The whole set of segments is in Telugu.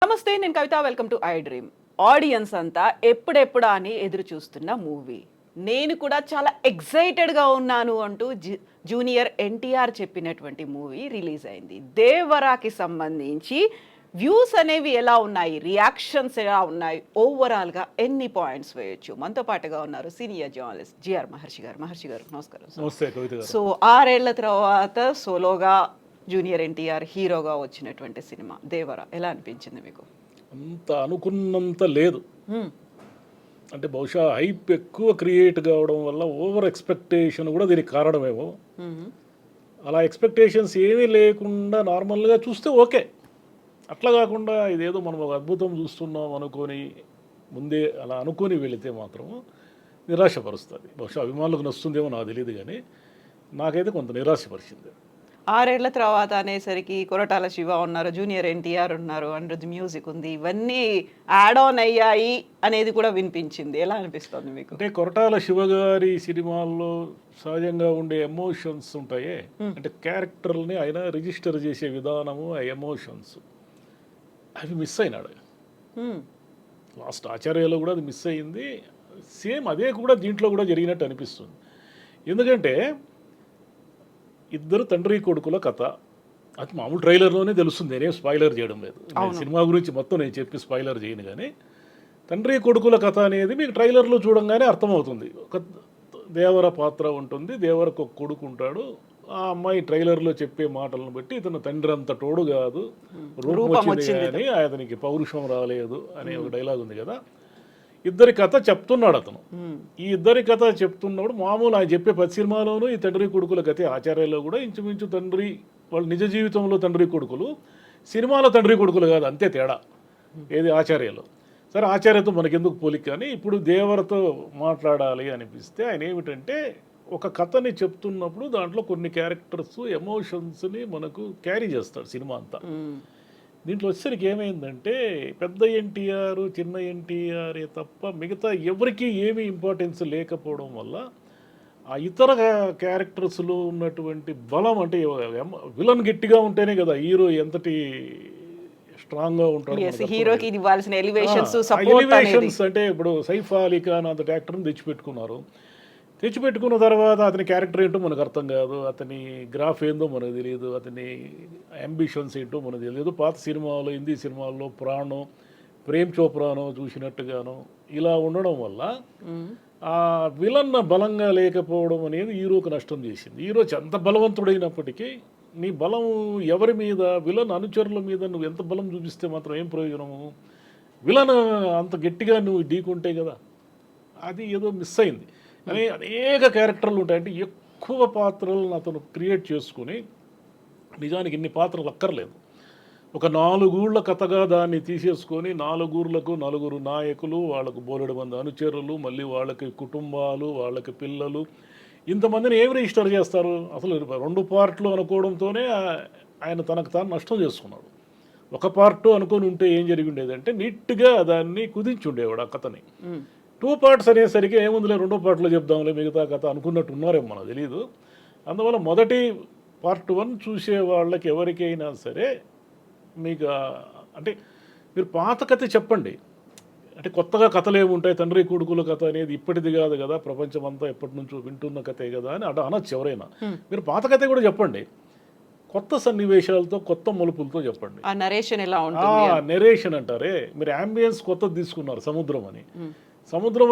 నమస్తే, నేను Kavitha. Welcome to iDream. Audience అంతా ఎప్పుడెప్పుడా అని ఎదురు చూస్తున్న మూవీ. నేను కూడా చాలా ఎక్సైటెడ్గా ఉన్నాను అంటూ జూనియర్ ఎన్టీఆర్ చెప్పినటువంటి మూవీ రిలీజ్ అయింది. దేవరాకి సంబంధించి వ్యూస్ అనేవి ఎలా ఉన్నాయి, రియాక్షన్స్ ఎలా ఉన్నాయి, ఓవరాల్గా ఎన్ని పాయింట్స్ వేయొచ్చు? మనతో పాటుగా ఉన్నారు సీనియర్ జర్నలిస్ట్ జిఆర్ మహర్షి గారు. మహర్షి గారు నమస్కారం. నమస్తే కవిత గారు. సో 6 ఏళ్ల తర్వాత సోలోగా జూనియర్ ఎన్టీఆర్ హీరోగా వచ్చినటువంటి సినిమా దేవరా ఎలా అనిపించింది మీకు? అంత అనుకున్నంత లేదు. అంటే బహుశా హైప్ ఎక్కువ క్రియేట్ కావడం వల్ల ఓవర్ ఎక్స్పెక్టేషన్ కూడా దీనికి కారణమేమో. అలా ఎక్స్పెక్టేషన్స్ ఏమీ లేకుండా నార్మల్గా చూస్తే ఓకే. అట్లా కాకుండా ఇదేదో మనం ఒక అద్భుతం చూస్తున్నాం అనుకొని ముందే అలా అనుకొని వెళితే మాత్రం నిరాశపరుస్తుంది. బహుశా అభిమానులకు నచ్చుతుందేమో నాకు తెలియదు, కానీ నాకైతే కొంత నిరాశపరిచింది. 6 ఏళ్ల తర్వాత అనేసరికి కొరటాల శివ ఉన్నారు, జూనియర్ ఎన్టీఆర్ ఉన్నారు, అండ్ మ్యూజిక్ ఉంది, ఇవన్నీ యాడ్ ఆన్ అయ్యాయి అనేది కూడా వినిపించింది. ఎలా అనిపిస్తుంది మీకు? అంటే కొరటాల శివగారి సినిమాల్లో సహజంగా ఉండే ఎమోషన్స్ ఉంటాయే, అంటే క్యారెక్టర్ని ఆయన రిజిస్టర్ చేసే విధానము, ఆ ఎమోషన్స్ అవి మిస్ అయినాడు. లాస్ట్ ఆచార్యలో కూడా అది మిస్ అయింది. సేమ్ అదే కూడా దీంట్లో కూడా జరిగినట్టు అనిపిస్తుంది. ఎందుకంటే ఇద్దరు తండ్రి కొడుకుల కథ, అది మామూలు ట్రైలర్లోనే తెలుస్తుంది. నేనేం స్పాయిలర్ చేయడం లేదు. సినిమా గురించి మొత్తం నేను చెప్పి స్పాయిలర్ చేయను, కానీ తండ్రి కొడుకుల కథ అనేది మీకు ట్రైలర్లో చూడంగానే అర్థమవుతుంది. ఒక దేవర పాత్ర ఉంటుంది, దేవరకు ఒక కొడుకు ఉంటాడు. ఆ అమ్మాయి ట్రైలర్లో చెప్పే మాటలను బట్టి ఇతను తండ్రి అంత తోడు కాదు, రూపం వచ్చింది కానీ అతనికి పౌరుషం రాలేదు అనే ఒక డైలాగ్ ఉంది కదా. ఇద్దరి కథ చెప్తున్నాడు అతను. ఈ ఇద్దరి కథ చెప్తున్నప్పుడు మామూలు ఆయన చెప్పే 10 సినిమాలోనూ ఈ తండ్రి కొడుకుల కథ. ఆచార్యలో కూడా ఇంచుమించు తండ్రి, వాళ్ళు నిజ జీవితంలో తండ్రి కొడుకులు, సినిమాలో తండ్రి కొడుకులు కాదు, అంతే తేడా. ఏది ఆచార్యలో. సరే ఆచార్యతో మనకెందుకు పోలిక, కానీ ఇప్పుడు దేవరతో మాట్లాడాలి అనిపిస్తే ఆయన ఏమిటంటే ఒక కథని చెప్తున్నప్పుడు దాంట్లో కొన్ని క్యారెక్టర్స్, ఎమోషన్స్ని మనకు క్యారీ చేస్తాడు సినిమా అంతా. దీంట్లో వచ్చేసరికి ఏమైందంటే పెద్ద ఎన్టీఆర్, చిన్న ఎన్టీఆర్ తప్ప మిగతా ఎవరికి ఏమీ ఇంపార్టెన్స్ లేకపోవడం వల్ల ఆ ఇతర క్యారెక్టర్స్లో ఉన్నటువంటి బలం, అంటే విలన్ గట్టిగా ఉంటేనే కదా హీరో ఎంతటి స్ట్రాంగ్గా ఉంటాడు. హీరోకి ఇవ్వాల్సిన ఎలివేషన్స్, అంటే ఇప్పుడు సైఫ్ అలీ ఖాన్ అంత యాక్టర్ని తెచ్చిపెట్టుకున్న తర్వాత అతని క్యారెక్టర్ ఏంటో మనకు అర్థం కాదు, అతని గ్రాఫ్ ఏందో మనకు తెలియదు, అతని అంబిషన్స్ ఏంటో మనకు తెలియదు. పాత సినిమాలో, హిందీ సినిమాల్లో ప్రాణో, ప్రేమ్ చోప్రానో చూసినట్టుగానో ఇలా ఉండడం వల్ల ఆ విలన్ బలంగా లేకపోవడం అనేది హీరోకి నష్టం చేసింది. హీరో ఎంత బలవంతుడైనప్పటికీ నీ బలం ఎవరి మీద, విలన్ అనుచరుల మీద నువ్వు ఎంత బలం చూపిస్తే మాత్రం ఏం ప్రయోజనము? విలన్ అంత గట్టిగా నువ్వు ఢీకుంటే కదా, అది ఏదో మిస్ అయింది. అని అనేక క్యారెక్టర్లు ఉంటాయి. అంటే ఎక్కువ పాత్రలను అతను క్రియేట్ చేసుకుని, నిజానికి ఇన్ని పాత్రలు అక్కర్లేదు. ఒక 4 ఊళ్ళ కథగా దాన్ని తీసేసుకొని 4 ఊర్లకు 4 నాయకులు, వాళ్ళకు బోలెడు మంది అనుచరులు, మళ్ళీ వాళ్ళకి కుటుంబాలు, వాళ్ళకి పిల్లలు, ఇంతమందిని ఏం రిజిస్టర్ చేస్తారు? అసలు 2 పార్ట్లు అనుకోవడంతోనే ఆయన తనకు తాను నష్టం చేసుకున్నాడు. ఒక పార్ట్ అనుకొని ఉంటే ఏం జరిగి ఉండేదంటే నీట్గా దాన్ని కుదించి ఉండేవాడు ఆ కథని. 2 పార్ట్స్ అనేసరికి ఏముందిలే 2వ పార్ట్లో చెప్దాంలే మిగతా కథ అనుకున్నట్టు ఉన్నారేమో మనకు తెలియదు. అందువల్ల మొదటి పార్ట్ 1 చూసే వాళ్ళకి ఎవరికైనా సరే మీకు అంటే మీరు పాత కథ చెప్పండి. అంటే కొత్తగా కథలు ఏముంటాయి, తండ్రి కొడుకుల కథ అనేది ఇప్పటిది కాదు కదా, ప్రపంచం అంతా ఎప్పటి నుంచో వింటున్న కథే కదా అని అనొచ్చు ఎవరైనా. మీరు పాత కథ కూడా చెప్పండి, కొత్త సన్నివేశాలతో, కొత్త మలుపులతో చెప్పండి. నెరేషన్ అంటారే, మీరు అంబియన్స్ కొత్తది తీసుకున్నారు, సముద్రం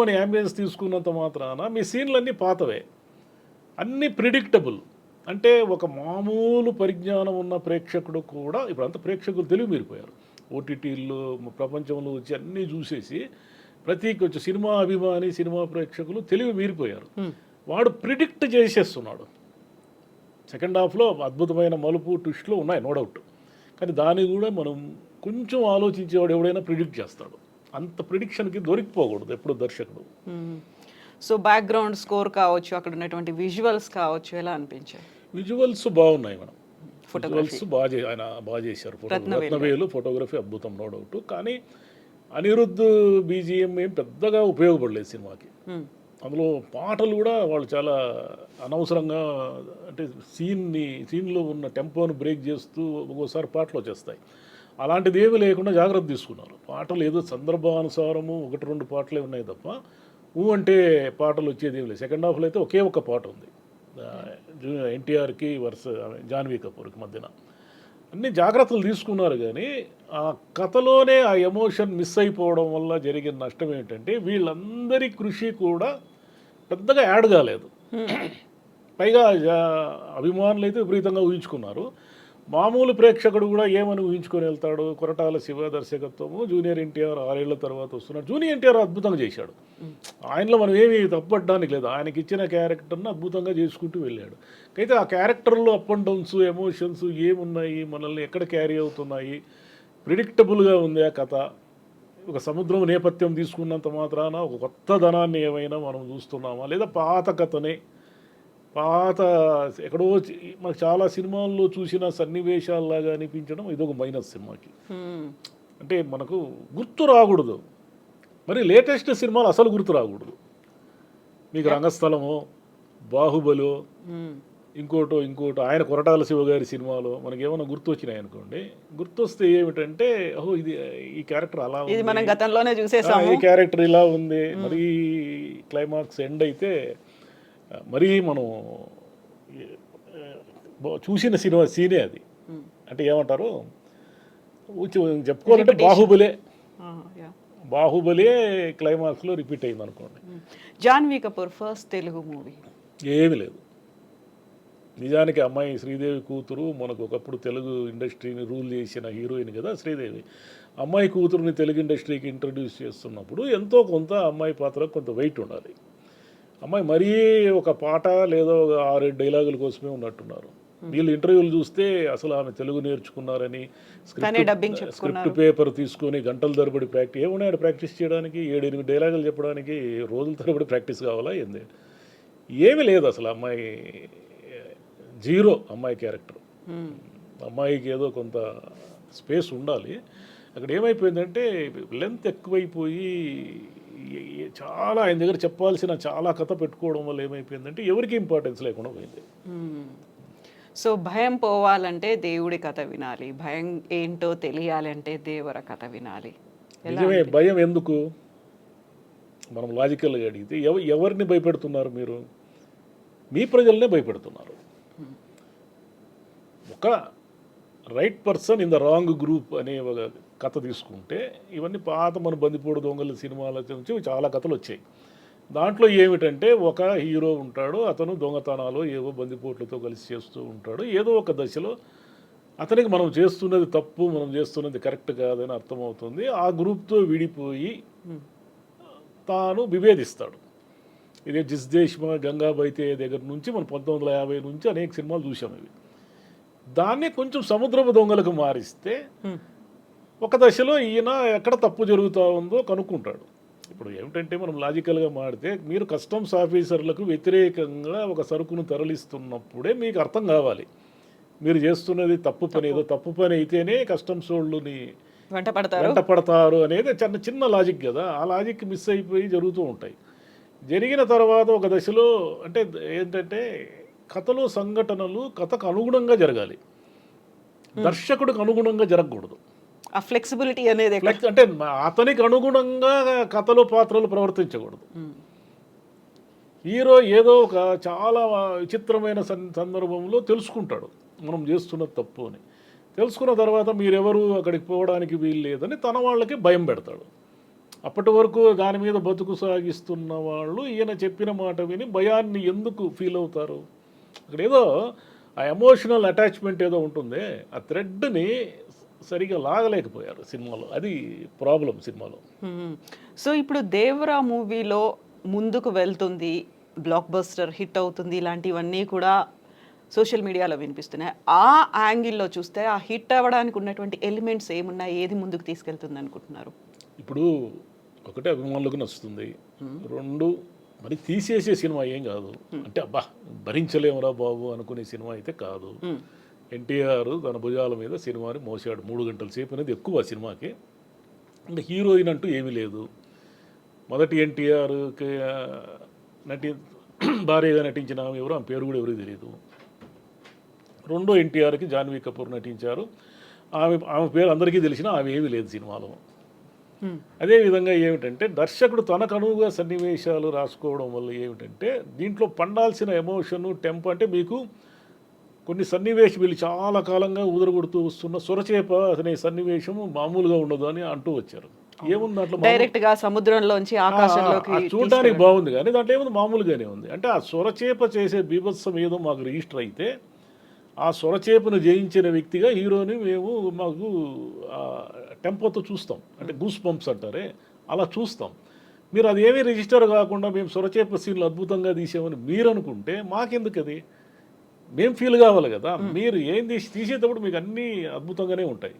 అని అంబియన్స్ తీసుకున్నంత మాత్రాన మీ సీన్లన్నీ పాతవే, అన్నీ ప్రిడిక్టబుల్. అంటే ఒక మామూలు పరిజ్ఞానం ఉన్న ప్రేక్షకుడు కూడా, ఇప్పుడు అంత ప్రేక్షకులు తెలివి మీరిపోయారు. ఓటీటీల్లో ప్రపంచంలో వచ్చి అన్నీ చూసేసి ప్రతి సినిమా అభిమాని, సినిమా ప్రేక్షకులు తెలివి మీరిపోయారు. వాడు ప్రిడిక్ట్ చేసేస్తున్నాడు. సెకండ్ హాఫ్లో అద్భుతమైన మలుపు, ట్విస్ట్లు ఉన్నాయి, నో డౌట్. కానీ దాన్ని కూడా మనం కొంచెం ఆలోచించేవాడు ఎవడైనా ప్రిడిక్ట్ చేస్తాడు. అంత ప్రిడిక్షన్కి దొరికిపోకూడదు ఎప్పుడు దర్శకుడు. సో బ్యాక్గ్రౌండ్ స్కోర్ కావచ్చు, అక్కడ ఉన్నటువంటి విజువల్స్ కావచ్చు, ఎలా అనిపించాయి? విజువల్స్ బాగున్నాయి మేడం, విజువల్స్ ఆయన బాగా చేశారు. రత్నవేలు ఫోటోగ్రఫీ అద్భుతం, నో డౌట్. కానీ అనిరుద్ధ్ బీజిఎం ఏం పెద్దగా ఉపయోగపడలేదు సినిమాకి. అందులో పాటలు కూడా వాళ్ళు చాలా అనవసరంగా, అంటే సీన్లో ఉన్న టెంపోను బ్రేక్ చేస్తూ ఒక్కోసారి పాటలు వచ్చేస్తాయి. అలాంటిది ఏమీ లేకుండా జాగ్రత్త తీసుకున్నారు. పాటలు ఏదో సందర్భానుసారము 1-2 పాటలే ఉన్నాయి తప్ప అంటే పాటలు వచ్చేది ఏమి లేదు. సెకండ్ హాఫ్లో అయితే ఒకే ఒక్క పాట ఉంది ఎన్టీఆర్కి జాన్వీ కపూర్కి మధ్యన. అన్ని జాగ్రత్తలు తీసుకున్నారు కానీ ఆ కథలోనే ఆ ఎమోషన్ మిస్ అయిపోవడం వల్ల జరిగిన నష్టం ఏంటంటే వీళ్ళందరి కృషి కూడా పెద్దగా యాడ్ కాలేదు. పైగా అభిమానులు అయితే విపరీతంగా ఊహించుకున్నారు. మామూలు ప్రేక్షకుడు కూడా ఏమని ఊహించుకొని వెళ్తాడు? కొరటాల శివ దర్శకత్వము, జూనియర్ ఎన్టీఆర్ 6 ఏళ్ల తర్వాత వస్తున్నాడు. జూనియర్ ఎన్టీఆర్ అద్భుతంగా చేశాడు. ఆయనలో మనం ఏమి తప్పడానికి లేదు. ఆయనకి ఇచ్చిన క్యారెక్టర్ను అద్భుతంగా చేసుకుంటూ వెళ్ళాడు. అయితే ఆ క్యారెక్టర్లో అప్ అండ్ డౌన్స్, ఎమోషన్స్ ఏమున్నాయి, మనల్ని ఎక్కడ క్యారీ అవుతున్నాయి, ప్రిడిక్టబుల్గా ఉంది ఆ కథ. ఒక సముద్రం నేపథ్యం తీసుకున్నంత మాత్రాన ఒక కొత్త ధనాన్ని ఏమైనా మనం చూస్తున్నామా, లేదా పాత కథనే ఎక్కడో మనకు చాలా సినిమాల్లో చూసిన సన్నివేశాల్లాగా అనిపించడం ఇదొక మైనస్ సినిమాకి. అంటే మనకు గుర్తు రాకూడదు. మరి లేటెస్ట్ సినిమాలు అసలు గుర్తు రాకూడదు. మీకు రంగస్థలమో, బాహుబలో, ఇంకోటో ఆయన కొరటాల శివ గారి సినిమాలో మనకేమైనా గుర్తు వచ్చినాయి అనుకోండి, గుర్తొస్తే ఏమిటంటే ఓహో ఇది ఈ క్యారెక్టర్ అలా ఉంది, మనం గతంలోనే చూసేసాము, ఈ క్యారెక్టర్ ఇలా ఉంది. మరి క్లైమాక్స్ ఎండ్ అయితే మరీ మనం చూసిన సినిమా సీనే అది. అంటే ఏమంటారు చెప్పుకోవాలంటే బాహుబలే క్లైమాక్స్లో రిపీట్ అయింది అనుకోండి. జాన్వీ కపూర్ ఫస్ట్ తెలుగు మూవీ ఏమీ లేదు. నిజానికి అమ్మాయి శ్రీదేవి కూతురు, మనకు ఒకప్పుడు తెలుగు ఇండస్ట్రీని రూల్ చేసిన హీరోయిన్ కదా శ్రీదేవి. అమ్మాయి కూతురుని తెలుగు ఇండస్ట్రీకి ఇంట్రడ్యూస్ చేస్తున్నప్పుడు ఎంతో కొంత అమ్మాయి పాత్రకు కొంత వెయిట్ ఉండాలి. అమ్మాయి మరీ ఒక పాట లేదా 6-7 డైలాగుల కోసమే ఉన్నట్టున్నారు. వీళ్ళు ఇంటర్వ్యూలు చూస్తే అసలు ఆమె తెలుగు నేర్చుకున్నారని స్క్రిప్ట్ పేపర్ తీసుకొని గంటల తరబడి ఏమున్నాడు ప్రాక్టీస్ చేయడానికి, 7-8 డైలాగులు చెప్పడానికి రోజుల తరబడి ప్రాక్టీస్ కావాలా ఏంది? ఏమీ లేదు అసలు. అమ్మాయి జీరో. అమ్మాయి క్యారెక్టర్. అమ్మాయికి ఏదో కొంత స్పేస్ ఉండాలి. అక్కడ ఏమైపోయిందంటే లెంత్ ఎక్కువైపోయి చాలా ఆయన దగ్గర చెప్పాల్సిన చాలా కథ పెట్టుకోవడం వల్ల ఏమైపోయిందంటే ఎవరికి ఇంపార్టెన్స్ లేకుండా పోయింది. సో భయం పోవాలంటే దేవుడి కథ వినాలి, భయం ఏంటో తెలియాలంటే దేవర కథ వినాలి. నిజమే. భయం ఎందుకు? మనం లాజికల్గా అడిగితే ఎవరిని భయపెడుతున్నారు మీరు? మీ ప్రజలనే భయపెడుతున్నారు. ఒక right person in the wrong group అనే ఒక కథ తీసుకుంటే ఇవన్నీ పాత మన బందిపోడు దొంగల సినిమాల నుంచి చాలా కథలు వచ్చాయి. దాంట్లో ఏమిటంటే ఒక హీరో ఉంటాడు, అతను దొంగతనాలు ఏవో బందిపోట్లతో కలిసి చేస్తూ ఉంటాడు. ఏదో ఒక దశలో అతనికి మనం చేస్తున్నది తప్పు, మనం చేస్తున్నది కరెక్ట్ కాదని అర్థమవుతుంది. ఆ గ్రూప్తో విడిపోయి తాను విభేదిస్తాడు. ఇదే జిస్ దేశ్మా, గంగాబైతే దగ్గర నుంచి మనం 1950 నుంచి అనేక సినిమాలు చూసాం. ఇవి దాన్ని కొంచెం సముద్రపు దొంగలకు మారిస్తే ఒక దశలో ఈయన ఎక్కడ తప్పు జరుగుతూ ఉందో కనుక్కుంటాడు. ఇప్పుడు ఏమిటంటే మనం లాజికల్గా మాడితే మీరు కస్టమ్స్ ఆఫీసర్లకు వ్యతిరేకంగా ఒక సరుకును తరలిస్తున్నప్పుడే మీకు అర్థం కావాలి మీరు చేస్తున్నది తప్పు పని. ఏదో తప్పు పని అయితేనే కస్టమ్స్ వాళ్ళని వెంట పడతారు అనేది చిన్న లాజిక్ కదా. ఆ లాజిక్ మిస్ అయిపోయి జరుగుతూ ఉంటాయి. జరిగిన తర్వాత ఒక దశలో అంటే ఏంటంటే కథలో సంఘటనలు కథకు అనుగుణంగా జరగాలి, దర్శకుడికి అనుగుణంగా జరగకూడదు. ఆ ఫ్లెక్సిబిలిటీ అనేది అంటే అతనికి అనుగుణంగా కథలో పాత్రలు ప్రవర్తించకూడదు. హీరో ఏదో ఒక చాలా విచిత్రమైన సందర్భంలో తెలుసుకుంటాడు మనం చేస్తున్న తప్పు అని. తెలుసుకున్న తర్వాత మీరెవరు అక్కడికి పోవడానికి వీలు లేదని తన వాళ్ళకి భయం పెడతాడు. అప్పటి వరకు దాని మీద బతుకు సాగిస్తున్న వాళ్ళు ఈయన చెప్పిన మాట విని భయాన్ని ఎందుకు ఫీల్ అవుతారు? అక్కడ ఏదో ఆ ఎమోషనల్ అటాచ్మెంట్ ఏదో ఉంటుంది, ఆ థ్రెడ్ని సరిగా లాగలేకపోయారు సినిమాలో. అది ప్రాబ్లం సినిమాలో. సో ఇప్పుడు దేవరా మూవీలో ముందుకు వెళ్తుంది, బ్లాక్ బస్టర్ హిట్ అవుతుంది, ఇలాంటివన్నీ కూడా సోషల్ మీడియాలో వినిపిస్తున్నాయి. ఆ యాంగిల్లో చూస్తే ఆ హిట్ అవ్వడానికి ఉన్నటువంటి ఎలిమెంట్స్ ఏమున్నాయి, ఏది ముందుకు తీసుకెళ్తుంది అనుకుంటున్నారు? ఇప్పుడు ఒకటే అభిమానులకు నచ్చుతుంది, 2 మరి తీసేసే సినిమా ఏం కాదు. అంటే అబ్బా భరించలేమురా బాబు అనుకునే సినిమా అయితే కాదు. ఎన్టీఆర్ తన భుజాల మీద సినిమాని మోసాడు 3 గంటల సేపు అనేది ఎక్కువ ఆ సినిమాకి. ఇంకా హీరోయిన్ అంటూ ఏమీ లేదు. మొదటి ఎన్టీఆర్కి భార్యగా నటించిన ఎవరు, ఆ పేరు కూడా ఎవరికి తెలియదు. రెండో ఎన్టీఆర్కి జాన్వీ కపూర్ నటించారు. ఆమె పేరు అందరికీ తెలిసినా ఆమె ఏమీ లేదు సినిమాలో. అదేవిధంగా ఏమిటంటే దర్శకుడు తనకు అనువుగా సన్నివేశాలు రాసుకోవడం వల్ల ఏమిటంటే దీంట్లో పండాల్సిన ఎమోషను టెంపో అంటే మీకు కొన్ని సన్నివేశం వీళ్ళు చాలా కాలంగా ఊదరగొడుతూ వస్తున్న సొరచేప అనే సన్నివేశం మామూలుగా ఉండదు అని అంటూ వచ్చారు. ఏముంది దాంట్లో డైరెక్ట్ గా సముద్రంలోంచి ఆకాశంలోకి చూడడానికి బాగుంది కానీ దాంట్లో ఏముంది మామూలుగానే ఉంది. అంటే ఆ సొరచేప చేసే బీభత్సం ఏదో మాకు రిజిస్టర్ అయితే ఆ సొరచేపను జయించిన వ్యక్తిగా హీరోని మేము మాకు టెంపోతో చూస్తాం, అంటే గూస్ బంప్స్ అంటారే అలా చూస్తాం. మీరు అది ఏమీ రిజిస్టర్ కాకుండా మేము సొరచేప సీన్లు అద్భుతంగా తీసామని మీరు అనుకుంటే మాకెందుకు అది? మేము ఫీల్ కావాలి కదా. మీరు ఏం తీసేటప్పుడు మీకు అన్నీ అద్భుతంగానే ఉంటాయి.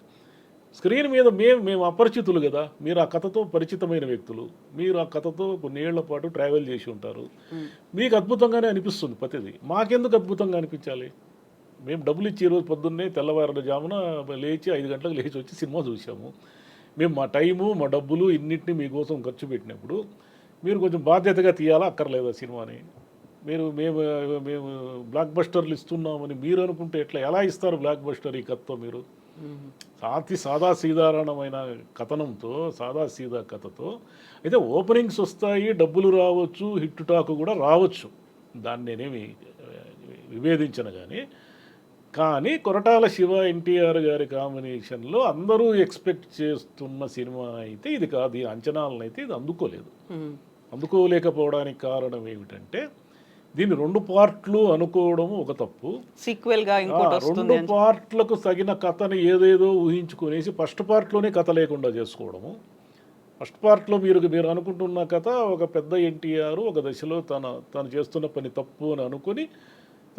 స్క్రీన్ మీద మేము అపరిచితులు కదా, మీరు ఆ కథతో పరిచితమైన వ్యక్తులు, మీరు ఆ కథతో కొన్ని ఏళ్ల పాటు ట్రావెల్ చేసి ఉంటారు, మీకు అద్భుతంగానే అనిపిస్తుంది ప్రతిదీ. మాకెందుకు అద్భుతంగా అనిపించాలి? మేము డబ్బులు ఇచ్చి ఈరోజు పొద్దున్నే తెల్లవారుల జామున లేచి 5 గంటలకు లేచి వచ్చి సినిమా చూసాము. మేము మా టైము మా డబ్బులు ఇన్నింటినీ మీకోసం ఖర్చు పెట్టినప్పుడు మీరు కొంచెం బాధ్యతగా తీయాలా అక్కర్లేదా సినిమాని? మేము బ్లాక్ బస్టర్లు ఇస్తున్నామని మీరు అనుకుంటే ఎలా ఇస్తారు బ్లాక్ బస్టర్ ఈ కథతో? మీరు సాదాసీదారణమైన కథనంతో సాదాసీదా కథతో అయితే ఓపెనింగ్స్ వస్తాయి, డబ్బులు రావచ్చు, హిట్ టాక్ కూడా రావచ్చు, దాన్ని నేనేమి విభేదించను. కానీ కొరటాల శివ ఎన్టీఆర్ గారి కాంబినేషన్లో అందరూ ఎక్స్పెక్ట్ చేస్తున్న సినిమా అయితే ఇది కాదు. ఈ అంచనాలను అయితే ఇది అందుకోలేదు. అందుకోలేకపోవడానికి కారణం ఏమిటంటే దీన్ని 2 పార్ట్లు అనుకోవడం ఒక తప్పు. సీక్వెల్ గా ఇంకోటి వస్తుంది. 2 పార్ట్లకు తగిన కథని ఏదేదో ఊహించుకునేసి ఫస్ట్ పార్ట్లోనే కథ లేకుండా చేసుకోవడము. ఫస్ట్ పార్ట్లో మీరు అనుకుంటున్న కథ ఒక పెద్ద ఎన్టీఆర్ ఒక దశలో తను చేస్తున్న పని తప్పు అని అనుకుని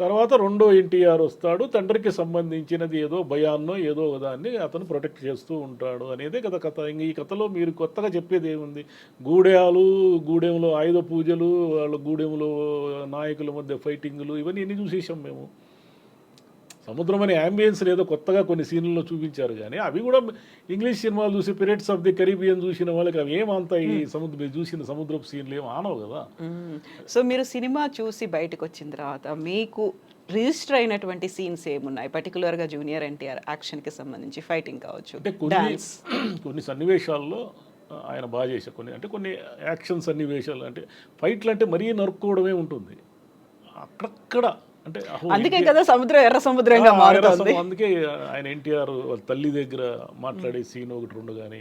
తర్వాత రెండో ఎన్టీఆర్ వస్తాడు, తండ్రికి సంబంధించినది ఏదో భయాన్నో ఏదో దాన్ని అతను ప్రొటెక్ట్ చేస్తూ ఉంటాడు అనేదే కదా కథ. ఇంక ఈ కథలో మీరు కొత్తగా చెప్పేది ఏముంది? గూడెంలో ఆయుధ పూజలు, వాళ్ళ గూడెంలో నాయకుల మధ్య ఫైటింగులు, ఇవన్నీ ఎన్ని చూసేసాం మేము. సముద్రం అనే యాంబియన్స్ ఏదో కొత్తగా కొన్ని సీన్లలో చూపించారు కానీ అవి కూడా ఇంగ్లీష్ సినిమాలు చూసి పిరేట్స్ ఆఫ్ ది కరీబియన్ చూసిన వాళ్ళకి అవి ఏమంతా ఈ మీరు చూసిన సముద్రపు సీన్లు ఏం ఆనవు కదా. సో మీరు సినిమా చూసి బయటకు వచ్చిన తర్వాత మీకు రిజిస్టర్ అయినటువంటి సీన్స్ ఏమున్నాయి? పర్టికులర్గా జూనియర్ ఎన్టీఆర్ యాక్షన్కి సంబంధించి ఫైటింగ్ కావచ్చు, అంటే కొన్ని సన్నివేశాల్లో ఆయన బాగా చేశారు. కొన్ని యాక్షన్ సన్నివేశాలు అంటే ఫైట్లు అంటే మరీ నరుక్కోవడమే ఉంటుంది అక్కడక్కడ. అంటే అందుకే కదా సముద్రం ఎర్ర సముద్రంగా మారుతుంది. అందుకే ఆయన ఎన్టీఆర్ వాళ్ళ తల్లి దగ్గర మాట్లాడే సీన్ 1-2 కానీ,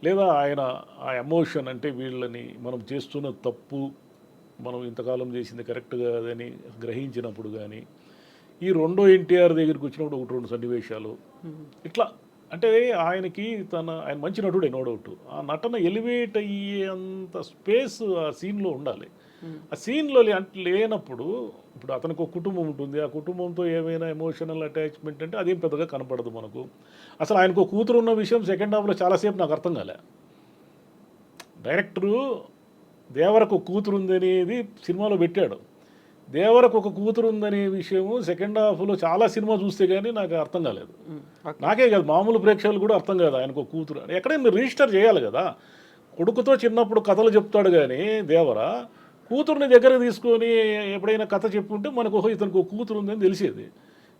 లేదా ఆయన ఆ ఎమోషన్ అంటే వీళ్ళని మనం చేస్తున్న తప్పు మనం ఇంతకాలం చేసింది కరెక్ట్ కాదని గ్రహించినప్పుడు కానీ, ఈ రెండో ఎన్టీఆర్ దగ్గరికి వచ్చినప్పుడు 1-2 సన్నివేశాలు ఇట్లా. అంటే ఆయన మంచి నటుడే, నో డౌట్. ఆ నటన ఎలివేట్ అయ్యేంత స్పేస్ ఆ సీన్లో ఉండాలి. ఆ సీన్లో లేనప్పుడు ఇప్పుడు అతనికి ఒక కుటుంబం ఉంటుంది, ఆ కుటుంబంతో ఏమైనా ఎమోషనల్ అటాచ్మెంట్ అంటే అదేం పెద్దగా కనపడదు మనకు. అసలు ఆయనకు ఒక కూతురు ఉన్న విషయం సెకండ్ హాఫ్లో చాలాసేపు నాకు అర్థం కాలే. డైరెక్టరు దేవరకు ఒక కూతురు ఉందనేది సినిమాలో పెట్టాడు. దేవరకు ఒక కూతురు ఉందనే విషయము సెకండ్ హాఫ్లో చాలా సినిమా చూస్తే కానీ నాకు అర్థం కాలేదు. నాకే కాదు, మామూలు ప్రేక్షకులు కూడా అర్థం కాదు ఆయనకు ఒక కూతురు. ఎక్కడైనా మీరు రిజిస్టర్ చేయాలి కదా. కొడుకుతో చిన్నప్పుడు కథలు చెప్తాడు కానీ దేవరా కూతురుని దగ్గరకు తీసుకొని ఎప్పుడైనా కథ చెప్పుంటే మనకు ఇతనికి ఒక కూతురు ఉందని తెలిసేది.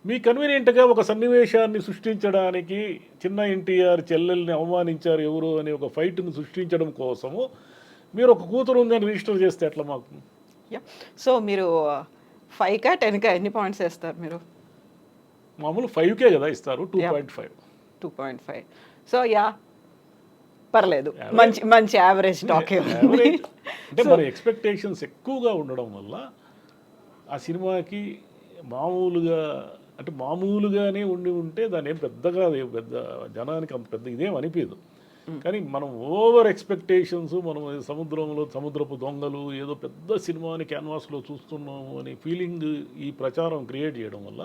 మీ కన్వీనియంట్గా ఒక సన్నివేశాన్ని సృష్టించడానికి చిన్న ఎన్టీఆర్ చెల్లెల్ని అవమానించారు ఎవరు అనే ఒక ఫైట్ని సృష్టించడం కోసము మీరు ఒక కూతురు ఉందని రిజిస్టర్ చేస్తే ఎట్లా మాకు? సో మీరు 5కా 10కా ఎన్ని పాయింట్స్ వేస్తారు మీరు? మామూలు 5కే కదా ఇస్తారు, 2.5. సో పర్లేదు, మంచి యావరేజ్ టాక్. అంటే మన ఎక్స్పెక్టేషన్స్ ఎక్కువగా ఉండడం వల్ల ఆ సినిమాకి మామూలుగానే ఉంటే దాని ఏం పెద్దగా పెద్ద జనానికి అంత పెద్ద ఇదేం అనిపించదు. కానీ మనం ఓవర్ ఎక్స్పెక్టేషన్స్, మనం సముద్రపు దొంగలు ఏదో పెద్ద సినిమాని క్యాన్వాస్లో చూస్తున్నాము అనే ఫీలింగ్ ఈ ప్రచారం క్రియేట్ చేయడం వల్ల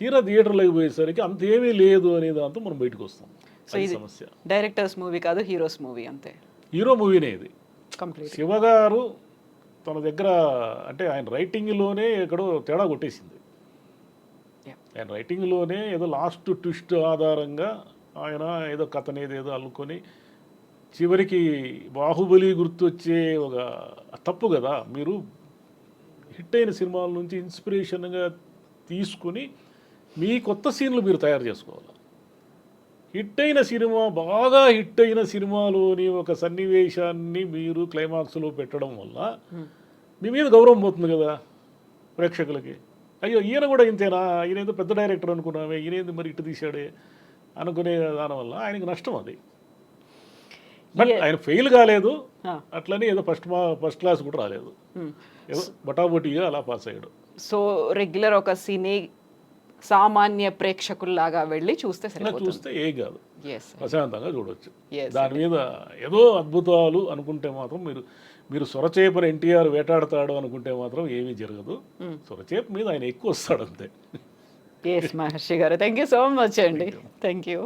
తీరా థియేటర్లోకి పోయేసరికి అంతేమీ లేదు అనే దాంతో మనం బయటకు వస్తాం. సో ఇది డైరెక్టర్స్ మూవీ కాదు, హీరోస్ మూవీ అంతే. హీరో మూవీనే ఇది కంప్లీట్. శివ గారు తన దగ్గర అంటే ఆయన రైటింగ్లోనే ఎక్కడో తేడా కొట్టేసింది. ఆయన రైటింగ్లోనే ఏదో లాస్ట్ ట్విస్ట్ ఆధారంగా ఆయన ఏదో కథనేదేదో అల్లుకొని చివరికి బాహుబలి గుర్తొచ్చే ఒక తప్పు కదా. మీరు హిట్ అయిన సినిమాల నుంచి ఇన్స్పిరేషన్గా తీసుకుని మీ కొత్త సీన్లు మీరు తయారు చేసుకోవాలి. హిట్ అయిన సినిమా, బాగా హిట్ అయిన సినిమాలోని ఒక సన్నివేశాన్ని మీరు క్లైమాక్స్లో పెట్టడం వల్ల మీ మీద గౌరవం పోతుంది కదా ప్రేక్షకులకి. అయ్యో ఈయన కూడా ఇంతేనా, ఈయన ఏదో పెద్ద డైరెక్టర్ అనుకున్నామే, ఈయన ఏంది మరి ఇటు తీశాడే అనుకునే దానివల్ల ఆయనకు నష్టం అది. బట్ ఆయన ఫెయిల్ కాలేదు, అట్లని ఏదో ఫస్ట్ క్లాస్ కూడా రాలేదు, ఏదో బటాబొటిగా అలా పాస్ అయ్యాడు. సో రెగ్యులర్ ఒక సినీ సామాన్య ప్రేక్షకుల్లాగా వెళ్ళి చూస్తే సరిపోతుంది. చూస్తే ఏ కాదు, Yes, ప్రశాంతంగా చూడొచ్చు. Yes, దాని మీద ఏదో అద్భుతాలు అనుకుంటే మాత్రం మీరు సొరచేపని ఎన్టీఆర్ వేటాడతాడు అనుకుంటే మాత్రం ఏమీ జరగదు. సొరచేప మీద ఆయన ఎక్కువ వస్తాడు అంతే. ఎస్ మహర్షి గారు, థ్యాంక్ యూ సో మచ్ అండి. Thank you.